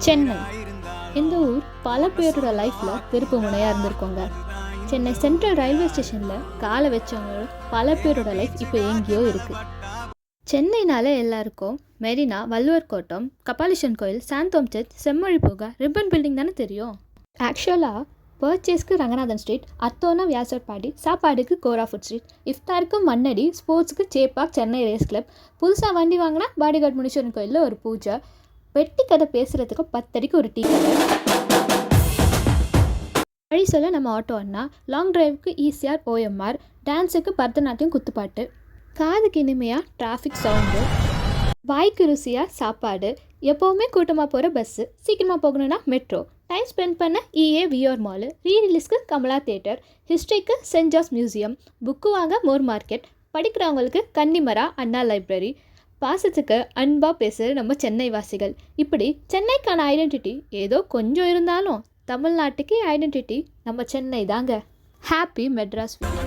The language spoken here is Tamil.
சென்னை. இந்த ஊர் பல பேரோட லைஃப்பில் திருப்பு முனையாக இருந்திருக்கோங்க. சென்னை சென்ட்ரல் ரயில்வே ஸ்டேஷனில் காலை வச்சவங்க பல பேரோட லைஃப் இப்போ எங்கேயோ இருக்குது. சென்னைனாலே எல்லாருக்கும் மெரினா, வள்ளுவர் கோட்டம், கபாலீஸ்வரன் கோயில், சாந்தோம் சர்ச், செம்மொழி பூங்கா, ரிப்பன் பில்டிங் தானே தெரியும். ஆக்சுவலாக பர்ச்சேஸ்க்கு ரங்கநாதன் ஸ்ட்ரீட், அத்தோனா வியாசர்பாடி, சாப்பாடுக்கு கோரா ஃபுட் ஸ்ட்ரீட், இஃப்தாருக்கு மண்ணடி, ஸ்போர்ட்ஸுக்கு சேப்பாக், சென்னை ரேஸ் கிளப், புதுசாக வண்டி வாங்கினா பாடிகார்ட் முனீஸ்வரன் கோயிலில் ஒரு பூஜை, வெட்டி கதை பேசுகிறதுக்கு 10 அடிக்கு ஒரு டீ கடை, வழி சொல்ல நம்ம ஆட்டோ அண்ணா, லாங் டிரைவுக்கு ஈசிஆர் ஓஎம்ஆர், டான்ஸுக்கு பரதநாட்டியம் குத்துப்பாட்டு, காதுக்கு இனிமையாக டிராஃபிக் சவுண்டு, வாய்க்கு ருசியாக சாப்பாடு, எப்போவுமே கூட்டமாக போகிற பஸ்ஸு, சீக்கிரமாக போகணுன்னா மெட்ரோ, டைம் ஸ்பெண்ட் பண்ண இஏ விஆர் மாலு, ரீரிலீஸ்க்கு கமலா தேட்டர், ஹிஸ்ட்ரிக்கு சென்ட் ஜார்ஜ் மியூசியம், புக்கு வாங்க மோர் மார்க்கெட், படிக்கிறவங்களுக்கு கன்னிமரா அண்ணா லைப்ரரி, பாசத்துக்கு அன்பாக பேசுகிற நம்ம சென்னை வாசிகள். இப்படி சென்னைக்கான ஐடென்டிட்டி ஏதோ கொஞ்சம் இருந்தாலும் தமிழ்நாட்டுக்கு ஐடென்டிட்டி நம்ம சென்னை தாங்க. Happy Madras week.